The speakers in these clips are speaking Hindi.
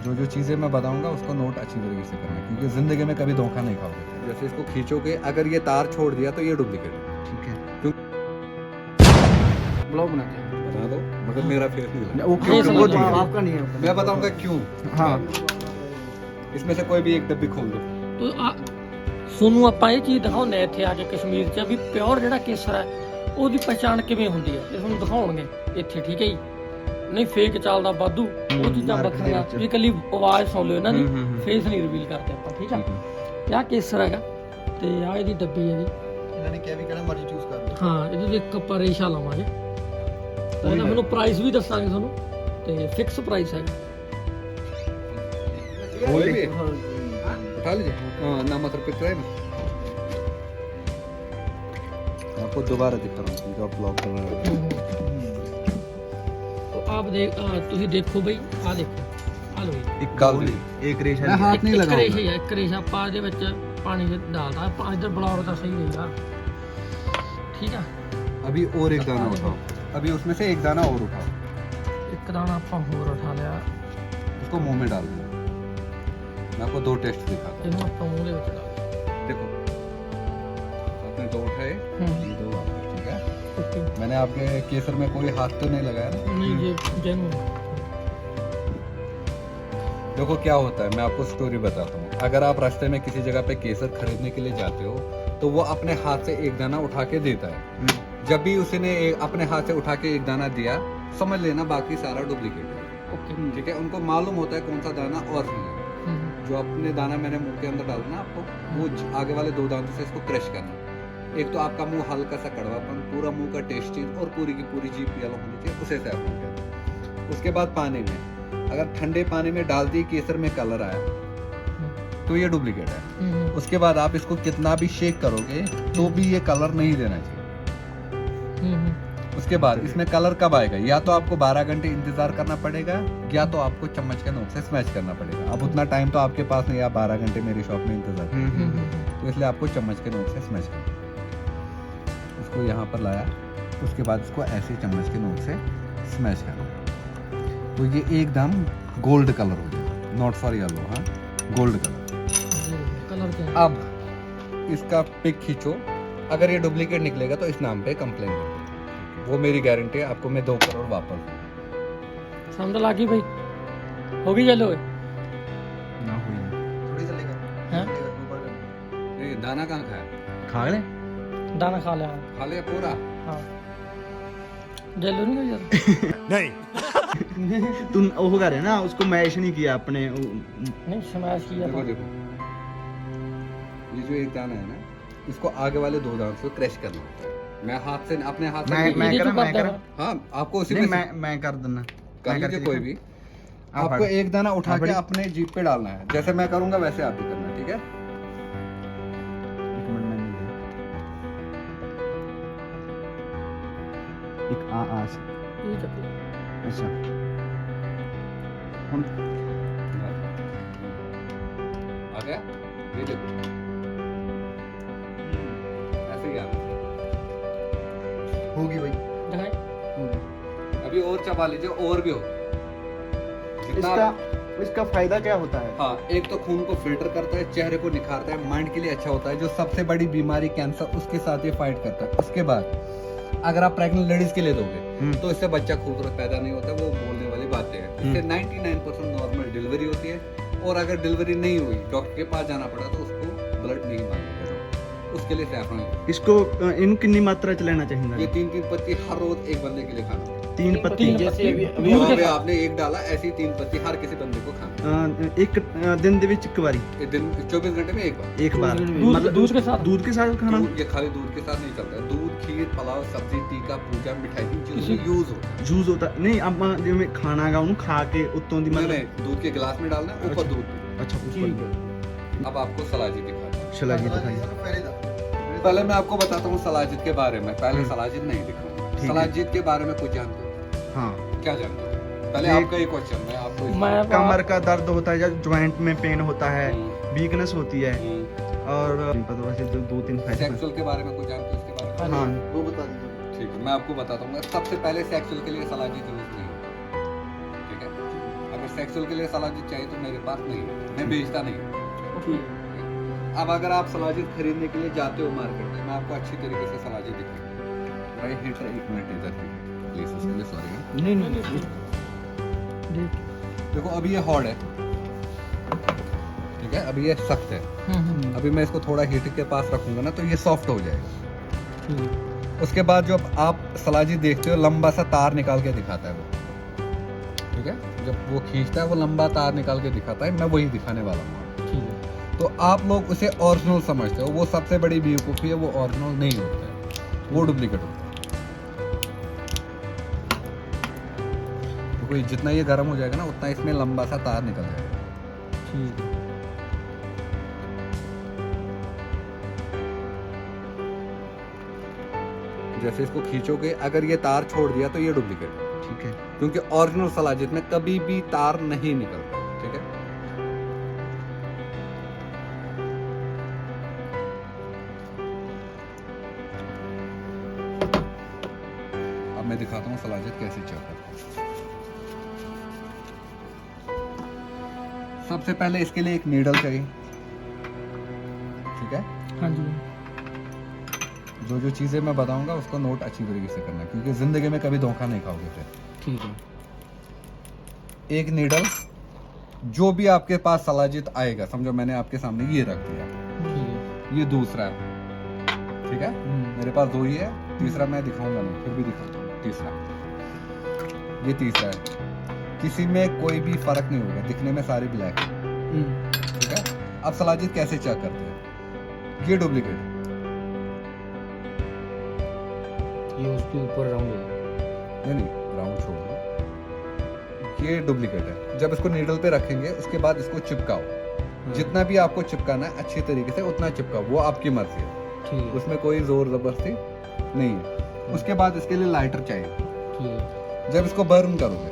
जो जो चीज़ें मैं बताऊंगा उसको नोट अच्छी तरीके से करना, क्योंकि ज़िंदगी में कभी धोखा नहीं खाओगे। जैसे इसको खींचोगे, अगर ये तार छोड़ दिया तो ये डुप्लीकेट है। ठीक है। ब्लॉग बनाते हैं। बता दो, मगर मेरा फेस नहीं लगा। वो क्यों समझ वो गया। दिखाओ। आपका नहीं है। मैं बताऊंगा क्यों। हाँ इसमें से कोई भी एक डब्बी खोल दो। ਤੁਹਾਨੂੰ ਆਪਾਂ ਇਹ ਚੀਜ਼ ਦਿਖਾਉਂਦੇ ਇੱਥੇ ਆ ਕੇ ਕਸ਼ਮੀਰ 'ਚ ਵੀ ਪਿਓਰ ਜਿਹੜਾ ਕੇਸਰ ਹੈ ਉਹਦੀ ਪਛਾਣ ਕਿਵੇਂ ਹੁੰਦੀ ਹੈ ਇਹ ਤੁਹਾਨੂੰ ਦਿਖਾਉਣਗੇ ਇੱਥੇ, ਠੀਕ ਹੈ ਜੀ। ਨਹੀਂ ਫੇਕ ਚੱਲਦਾ ਵਾਧੂ, ਉਹ ਚੀਜ਼ਾਂ ਮਾਰਕੀਟ ਦੇ ਵੱਖਰੀਆਂ ਵਿੱਚ। ਵੀ ਇਕੱਲੀ ਆਵਾਜ਼ ਸੁਣ ਲਿਓ ਇਹਨਾਂ ਦੀ, ਹੂੰ। ਫੇਸ ਨਹੀਂ ਰਿਵੀਲ ਕਰਦੇ ਆਪਾਂ, ਠੀਕ ਆ। ਤੇ ਆਹ ਕੇਸਰ ਹੈਗਾ ਤੇ ਆਹ ਇਹਦੀ ਡੱਬੀ ਹੈਗੀ। ਇਹਨਾਂ ਨੇ ਕਿਹਾ ਵੀ ਕਿਹੜਾ ਮਰਜ਼ੀ ਚੂਜ਼ ਕਰ ਲਓ। ਹਾਂ, ਇਹਦੇ ਵਿੱਚ ਆਪਾਂ ਰੇਸ਼ਾ ਲਾਵਾਂਗੇ ਤਾਂ ਇਹਦਾ ਮੈਨੂੰ ਪ੍ਰਾਈਸ ਵੀ ਦੱਸਾਂਗੇ ਤੁਹਾਨੂੰ, ਤੇ ਫਿਕਸ ਪ੍ਰਾਈਸ ਹੈਗਾ। कोई भी उठा लीजिए। हाँ, ना मतलब कितना है ना। मैं आपको दोबारा दिखा रहा हूँ क्योंकि आप ब्लॉग कर रहे हो। तो आप ਤੁਸੀਂ ਦੇਖੋ ਬਈ, ਆਹ ਦੇਖੋ, ਆਹ ਲਓ ਜੀ। एक डाल दी। एक रेशा मैं हाथ नहीं ਇੱਕ लगाऊंगा। ਰੇਸ਼ਾ, ਇੱਕ ਰੇਸ਼ਾ ਆਪਾਂ ਇਹਦੇ ਵਿੱਚ ਪਾਣੀ ਚ ਡਾਲਦਾ ਆਪਾਂ, ਇੱਧਰ ਬਲੌਗ ਤਾਂ ਸਹੀ ਰਹੇਗਾ, ਠੀਕ ਆ। अभी और एक दाना उठाओ। अभी उसमें से एक दाना और उठाओ, ਇੱਕ ਦਾਣਾ ਆਪਾਂ ਹੋਰ ਉਠਾ ਲਿਆ, उसको मुंह में डाल दो। मैं आपको दो टेस्ट दिखाता ਇਹਨੂੰ ਆਪਾਂ ਮੂੰਹ ਦੇ ਵਿੱਚ ਡਾਲ हूँ। देखो, आपने दो उठाए, ये दो वापस, ठीक है। ਓਕੇ। मैंने आपके केसर में कोई हाथ तो नहीं लगाया ना। ਨਹੀਂ ਜੇ ਜੈਨੂਨ देखो क्या होता है, मैं आपको स्टोरी बताता हूँ। अगर आप रास्ते में किसी जगह पे केसर खरीदने के लिए जाते हो तो वो अपने हाथ से एक दाना उठा के देता है। जब भी उसने अपने हाथ से उठा के एक दाना दिया, समझ लेना बाकी सारा डुप्लीकेट है, ਓਕੇ। ठीक है। उनको मालूम होता है कौन सा दाना और नहीं है। जो अपने दाना मैंने मुंह के अंदर डाला ना आपको, वो आगे वाले दो दानों से इसको क्रश करना। एक तो आपका मुंह हल्का सा कड़वापन, पूरा मुंह का टेस्टी और पूरी की पूरी जीभ येलो होनी चाहिए, उसे से आप कहते। उसके बाद पानी में, अगर ठंडे पानी में डाल दी केसर में कलर आया तो ये डुप्लीकेट है। उसके बाद आप इसको कितना भी शेक करोगे तो भी ये कलर नहीं देना चाहिए। उसके बाद इसमें कलर कब आएगा, या तो आपको 12 घंटे इंतजार करना पड़ेगा, या तो आपको चम्मच के नोक से स्मैश करना पड़ेगा। अब उतना टाइम तो आपके पास नहीं है, आप 12 घंटे मेरी शॉप में इंतजार करें, तो इसलिए आपको चम्मच के नोक से स्मैश करना। इसको यहाँ पर लाया, उसके बाद इसको ऐसे चम्मच के नोक से स्मैश करना, तो ये एकदम गोल्ड कलर हो जाएगा, नॉट फॉर येलो, हाँ, गोल्ड कलर। कलर क्या है? अब इसका पिक खींचो, अगर ये डुप्लीकेट निकलेगा तो इस नाम पे कंप्लेन करो, वो मेरी गारंटी है, आपको मैं 2 करोड़ वापस दूंगा। समझ लागी भाई, होगी चलो। ना हुई थोड़ी चलेगा। हैं? ये दाना कहाँ खाया? खा ले। दाना खा लिया। खा लिया पूरा? हाँ, जेलो नहीं हुई यार। तू वो कर रहे ना, उसको मैश नहीं किया अपने नहीं स्मैश किया देखो था। देखो, ये जो एक दाना है ना, इसको आगे वाले 2 दानों से क्रश करना होता है। मैं हाथ से, अपने हाथ से मैं ये जो करा करता है, हाँ, आपको उसी नहीं में से मैं कर देना। कर मैं लीजिए करके कोई दिखा। भी। आप आपको फड़। एक दाना उठा हाँ, के बड़ी। अपने जीभ पे डालना है, जैसे मैं करूंगा वैसे आप भी करना, ठीक है। एक मिनट में नहीं दे। एक आ से ये चक्कर। अच्छा हम आ गया, ये देखो, ऐसे ही आना। होगी भाई। दिखाएं? अभी और चबा लीजिए, और भी हो जितना इसका इसका फायदा क्या होता है? हाँ, एक तो खून को फिल्टर करता है, चेहरे को निखारता है, माइंड के लिए अच्छा होता है। जो सबसे बड़ी बीमारी कैंसर, उसके साथ ये फाइट करता है। उसके बाद अगर आप प्रेग्नेंट लेडीज के लिए दोगे तो इससे बच्चा खूबसूरत पैदा नहीं होता, वो बोलने वाली बातें हैं। इससे 99% नॉर्मल डिलीवरी होती है, और अगर डिलीवरी नहीं हुई, डॉक्टर के पास जाना पड़ा तो उसको ब्लड नहीं मांगेगा, उसके लिए सैफरन। इसको इन कितनी मात्रा च लेना ये चाहिए? 3-3 पत्ती हर रोज एक बंदे के लिए खाना। 3 पत्ती जैसे अभी वहाँ पे आपने एक डाला, ऐसी 3 पत्ती हर किसी बंदे को खाना। एक दिन ਦੇ ਵਿੱਚ ਇੱਕ ਵਾਰੀ ये दिन 24 घंटे में एक बार। एक बार दूध के साथ? दूध के साथ खाना? दूध, ये खाली दूध के साथ नहीं चलता है। दूध, खीर, पुलाव, सब्जी, टीका, पूजा, मिठाई, इन चीजों में यूज होता है। ਜੂਸ ਹੁੰਦਾ ਨਹੀਂ ਆਪਾਂ ਜਿਵੇਂ ਖਾਣਾ ਹੈਗਾ ਉਹਨੂੰ ਖਾ ਕੇ ਉੱਤੋਂ ਦੀ नहीं, ਮਤਲਬ नहीं, दूध के गिलास में डालना है, ऊपर अच्छा। दूध देना। ਅੱਛਾ ਉੱਪਰ अब आपको सलाजी दिखाता हूँ। ਸ਼ਲਾਜੀ ਦਿਖਾਈ। पहले था। पहले मैं आपको बताता हूँ सलाजिद के बारे में, पहले सलाजिद नहीं दिखाऊंगा। ठीक है। सलाजिद के बारे में कुछ जानते हो? हाँ क्या जानते हो? पहले ये- आपका ही क्वेश्चन, मैं आपको मैं कमर का दर्द होता है या ज्वाइंट में पेन होता है, वीकनेस होती है सेक्सुअल और पता वैसे जो 2-3 फायदे के बारे में कुछ जानते हो? इसके बारे में हाँ वो बता दीजिए। ठीक है, मैं आपको बताता हूँ। सबसे पहले सेक्सुअल के लिए सलाजिद यूज नहीं है, ठीक है। अगर सेक्सुअल के लिए सलाजिद चाहिए तो मेरे पास नहीं है, मैं बेचता नहीं। ठीक अब अगर आप सलाजिद खरीदने के लिए जाते हो मार्केट में, मैं आपको अच्छी तरीके से सलाजिद दिखाऊंगा। राइट हीटर 1 मिनट इधर प्लीज, उसके लिए सॉरी। नहीं नहीं देख देखो अभी ये हॉर्ड है, ठीक है, अभी ये सख्त है। अभी मैं इसको थोड़ा हीटर के पास रखूंगा ना तो ये सॉफ्ट हो जाएगा। ठीक उसके बाद जो आप सलाजिद देखते हो लंबा सा तार निकाल के दिखाता है वो, ठीक है, जब वो खींचता है वो लंबा तार निकाल के दिखाता है, मैं वही दिखाने वाला हूँ। ठीक है। तो आप लोग उसे ओरिजिनल समझते हो, वो सबसे बड़ी बेवकूफ़ी है, वो ओरिजिनल नहीं होता है, वो डुप्लीकेट होता है। तो जितना ये गर्म हो जाएगा ना उतना इसमें लंबा सा तार निकल जाएगा। ठीक है। जैसे इसको खींचोगे, अगर ये तार छोड़ दिया तो ये डुप्लीकेट है, ठीक है। क्योंकि ओरिजिनल सलाजिद में कभी भी तार नहीं निकलता, ठीक है। अब मैं दिखाता हूँ सलाजिद कैसे चेक करता हूँ। सबसे पहले इसके लिए एक नीडल चाहिए, ठीक है। हाँ जी। जो जो चीज़ें मैं बताऊंगा उसको नोट अच्छी तरीके से करना, क्योंकि ज़िंदगी में कभी धोखा नहीं खाओगे फिर। ठीक है। एक नीडल, जो भी आपके पास सलाजिद आएगा, समझो मैंने आपके सामने ये रख दिया, ठीक है। ये दूसरा है, ठीक है, मेरे पास 2 ही है, तीसरा मैं दिखाऊंगा नहीं, फिर भी दिखाता हूँ। तीसरा, ये तीसरा है, किसी में कोई भी फर्क नहीं होगा, दिखने में सारे ब्लैक है, ठीक है। अब सलाजिद कैसे चेक करते हैं? ये डुप्लीकेट, ये उसके ऊपर राउंड नहीं राउंड छोड़ दो, ये डुप्लीकेट है। जब इसको नीडल पे रखेंगे उसके बाद इसको चिपकाओ, जितना भी आपको चिपकाना है अच्छी तरीके से उतना चिपकाओ, वो आपकी मर्जी है, ठीक है। उसमें कोई जोर जबरदस्ती नहीं है। उसके बाद इसके लिए लाइटर चाहिए। ठीक है। जब इसको बर्न करोगे,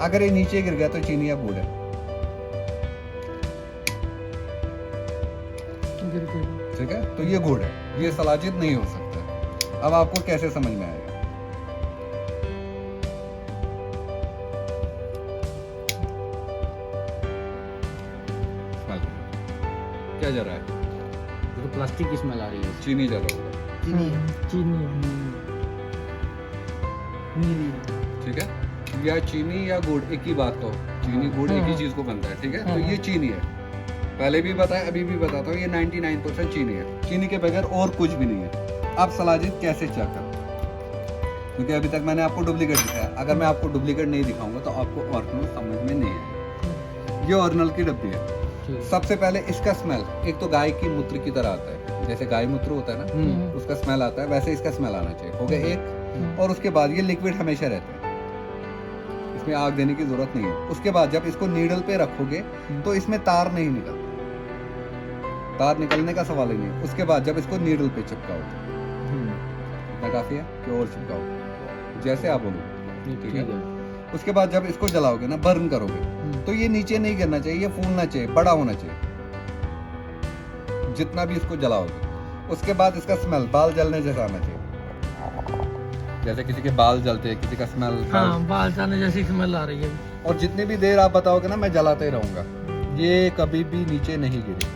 अगर ये नीचे गिर गया तो चीनी या गुड़ है, ठीक है, तो ये गुड़ है, ये सलाजिद नहीं हो सकता। अब आपको कैसे समझ में आएगा? क्या जा रहा है? तो प्लास्टिक की स्मेल आ रही है। चीनी जल रहा होगा, चीनी है। चीनी। ठीक है, या चीनी या गुड़ एक ही बात, तो चीनी गुड़ एक ही चीज को बनता है, ठीक है। तो ये चीनी है, पहले भी बताया अभी भी बताता हूँ, ये 99% चीनी है, चीनी के बगैर और कुछ भी नहीं है। अब सलाजिद कैसे चेक करते हैं? क्योंकि अभी तक मैंने आपको डुप्लीकेट दिखाया, अगर मैं आपको डुप्लीकेट नहीं दिखाऊंगा तो आपको ओरिजिनल समझ में नहीं आएगा। ये ओरिजिनल की डब्बी है। सबसे पहले इसका स्मेल, एक तो गाय की मूत्र की तरह आता है, जैसे गाय मूत्र होता है ना, उसका स्मेल आता है, वैसे इसका स्मेल आना चाहिए, हो गया एक। और उसके बाद ये लिक्विड हमेशा रहता है, इसमें आग देने की जरूरत नहीं है। उसके बाद जब इसको नीडल पे रखोगे तो इसमें तार नहीं निकलता, तार निकलने का सवाल ही नहीं। उसके बाद जब इसको नीडल पे चिपकाओ, इतना काफी है कि और चिपकाओ जैसे आप बोलो, ठीक है। उसके बाद जब इसको जलाओगे ना, बर्न करोगे, तो ये नीचे नहीं गिरना चाहिए, ये फूलना चाहिए, बड़ा होना चाहिए जितना भी इसको जलाओगे। उसके बाद इसका स्मेल बाल जलने जैसा आना चाहिए, जैसे किसी के बाल जलते हैं, किसी का स्मेल, हाँ, बाल जाने जैसी स्मेल आ रही है। और जितनी भी देर आप बताओगे ना, मैं जलाते ही रहूंगा, ये कभी भी नीचे नहीं गिरे।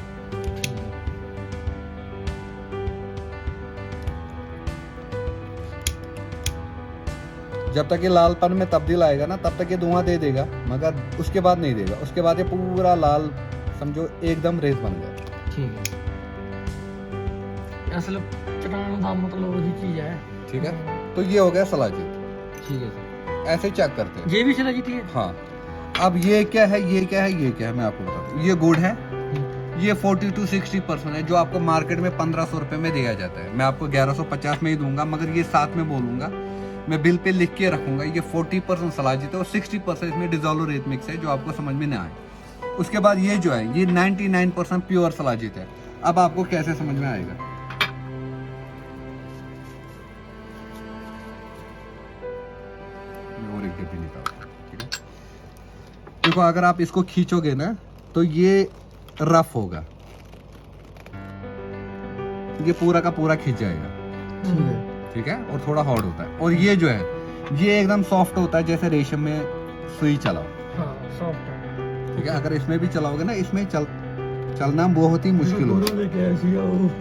जब तक ये लालपन में तब्दील आएगा ना, तब तक ये धुआं दे देगा, मगर उसके बाद नहीं देगा। उसके बाद ये पूरा लाल, समझो एकदम रेत बन गया। ठीक है। असल चटान का मतलब वही चीज है, ठीक है, तो ये हो गया सलाजिद। ठीक है। ऐसे चेक करते हैं। ये भी चला जीती है। हाँ, अब ये क्या है, ये क्या है, ये क्या है, मैं आपको बताता हूँ। ये गुड़ है, ये 40 to 60% है, जो आपको मार्केट में 1500 रुपए में दिया जाता है। मैं आपको 1150 में ही दूंगा, मगर ये साथ में बोलूंगा, मैं बिल पे लिख के रखूंगा। ये 40% सलाजिद है और 60% इसमें डिजोल्व रेत मिक्स है, जो आपको समझ में ना आए। उसके बाद ये जो है, ये 99% प्योर सलाजिद है। अब आपको कैसे समझ में आएगा? और एक डिब्बी निकालता हूं, ठीक है। देखो, अगर आप इसको खींचोगे ना तो ये रफ होगा, ये पूरा का पूरा खींच जाएगा, ठीक है। ठीक है, और थोड़ा हार्ड होता है। और ये जो है, ये एकदम सॉफ्ट होता है, जैसे रेशम में सुई चलाओ, हाँ सॉफ्ट है ठीक है। अगर इसमें भी चलाओगे ना, इसमें चलना बहुत ही मुश्किल होगा,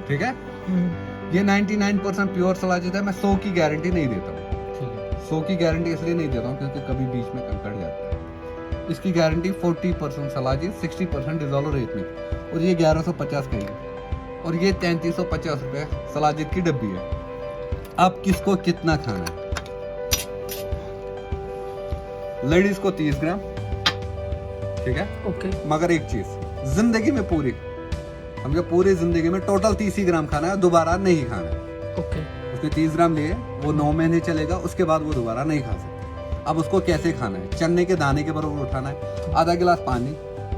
ठीक है। ये 99% प्योर सलाजित है। मैं 100 की गारंटी नहीं देता हूँ। 100 की गारंटी इसलिए नहीं देता हूँ क्योंकि कभी बीच में कंकड़ जाता है। इसकी गारंटी 40% सलाजित, 60% डिजोल्व रेतमिक, और ये 1150 का ही है, और ये 3350 रुपये सलाजित की डब्बी है। अब किसको कितना खाना है? लेडीज को 30 ग्राम, ठीक है। ओके मगर एक चीज, जिंदगी में पूरी समझो, पूरी जिंदगी में टोटल 30 ही ग्राम खाना है, दोबारा नहीं खाना है। ओके उसने 30 ग्राम लिए, वो 9 महीने चलेगा, उसके बाद वो दोबारा नहीं खा सकते। अब उसको कैसे खाना है? चने के दाने के बराबर उठाना है, आधा गिलास पानी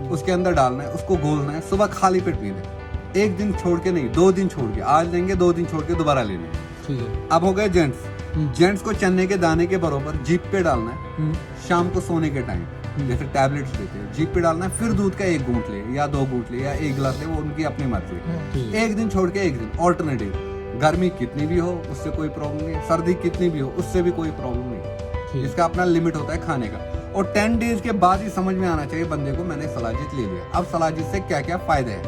उसके अंदर डालना है, उसको घोलना है, सुबह खाली पेट पीना है। एक दिन छोड़ के नहीं, 2 दिन छोड़ के, आज लेंगे 2 दिन छोड़ के दोबारा लेना है, ठीक है। अब हो गए जेंट्स। जेंट्स को चने के दाने के बराबर जीप पे डालना है, शाम को सोने के टाइम जैसे टैबलेट्स लेते हैं, जीप पे डालना है, फिर दूध का 1 घूंट ले या 2 घूंट ले या 1 गिलास ले, वो उनकी अपनी मर्जी है। एक दिन छोड़ के एक दिन ऑल्टरनेटिव। गर्मी कितनी भी हो उससे कोई प्रॉब्लम नहीं, सर्दी कितनी भी हो उससे भी कोई प्रॉब्लम नहीं। इसका अपना लिमिट होता है खाने का, और 10 डेज के बाद ही समझ में आना चाहिए बंदे को मैंने सलाजित ले लिया। अब सलाजित से क्या क्या फायदे हैं?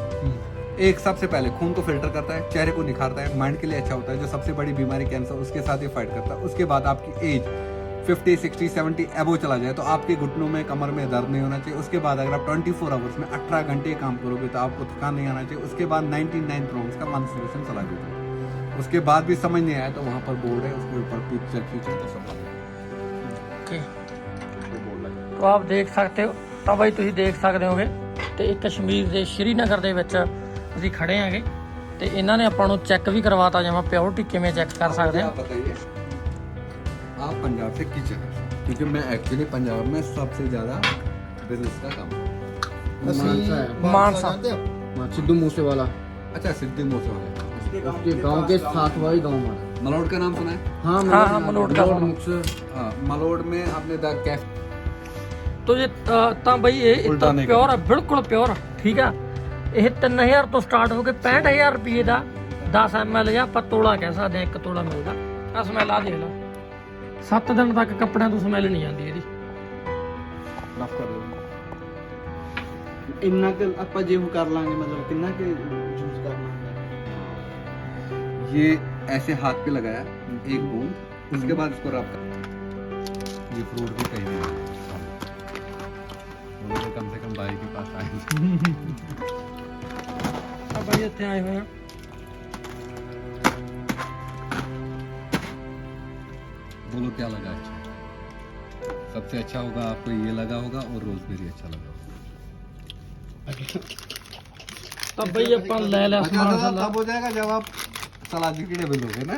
एक, सबसे पहले खून को फिल्टर करता है, चेहरे को निखारता है, माइंड के लिए अच्छा होता है, जो सबसे बड़ी बीमारी कैंसर, उसके साथ ही फाइट करता है। उसके बाद आपकी एज 50, 60, 70 एबो चला जाए तो आपके घुटनों में, कमर में दर्द नहीं होना चाहिए। उसके बाद अगर आप 24 आवर्स में 18 घंटे काम करोगे तो आपको थकान नहीं आना चाहिए। उसके बाद 99 प्रॉब्लम्स का वन सोल्यूशन चला देता है। उसके बाद भी समझ नहीं आया तो वहाँ पर बोर्ड है, उसके ऊपर पिक्चर खींचो तो सब ओके तो आप ਦੇਖ ਸਕਦੇ ਹੋ ਤਾਂ ਬਾਈ ਤੁਸੀਂ ਦੇਖ ਸਕਦੇ ਹੋਗੇ ਤੇ ਇਹ ਕਸ਼ਮੀਰ ਦੇ ਸ਼੍ਰੀਨਗਰ ਦੇ ਵਿੱਚ ਅਸੀਂ ਖੜੇ ਆਂਗੇ ਤੇ ਇਹਨਾਂ ਨੇ ਆਪਾਂ ਨੂੰ ਚੈੱਕ ਵੀ ਕਰਵਾਤਾ ਜਿਵੇਂ ਪਿਓਰਿਟੀ ਕਿਵੇਂ ਚੈੱਕ ਕਰ ਸਕਦੇ ਆ। आप बताइए, आप पंजाब से किस जगह से? क्योंकि मैं एक्चुअली पंजाब में सबसे ज्यादा बिजनेस का काम करता ਅਸੀਂ ਮਾਨਸਾ। ਜਾਣਦੇ ਹੋ? सिद्धू मूसे वाला हूं। अच्छा, सिद्धि मूसे वाले उसके गांव के साथ वाली गांव में। मलोड का नाम सुना है? हाँ हाँ, मलोट का सुना। मुझसे मलोड में आपने द कैफ ਤੋ ਜੇ ਤਾਂ ਬਈ ਇਹ ਉਲਟਾ ਤਾਂ ਨਹੀਂ ਪਿਓਰ ਆ, ਬਿਲਕੁਲ ਪਿਓਰ ਠੀਕ ਆ। ਇਹ 3000 ਤੋਂ ਸਟਾਰਟ ਹੋ ਕੇ 65000 ਰੁਪਏ ਦਾ 10 ml ਜਾਂ ਆਪਾਂ ਤੋਲਾ ਕਹਿ ਸਕਦੇ ਆ, 1 ਤੋਲਾ ਮਿਲਦਾ। ਆ ਸਮੈਲ ਆ ਦੇਖ ਲਾ, 7 ਦਿਨ ਤੱਕ ਕੱਪੜਿਆਂ ਤੋਂ ਸਮੈਲ ਨਹੀਂ ਜਾਂਦੀ ਇਹਦੀ। माफ कर दो इन्ना के ਆਪਾਂ ਜੇ ਉਹ ਕਰ ਲਾਂਗੇ मतलब कितना के यूज करना है। ये ऐसे हाथ पे लगाया 1 बूंद, उसके बाद इसको रब कर। ये फ्रूट भी कहीं नहीं है, तो कम से कम भाई के पास आए। ਆ ਬਈ ਇੱਥੇ ਆਏ ਹੋਏ ਆ। बोलो क्या लगा अच्छा? सबसे अच्छा होगा आपको ये लगा होगा और रोजमेरी अच्छा लगा होगा। ਤਾਂ ਬਈ ਆਪਾਂ ਲੈ ਲਿਆ ਸਮਾਨ ਸਾਰਾ। तब हो जाएगा जब आप सलाद की डबल लोगे ना।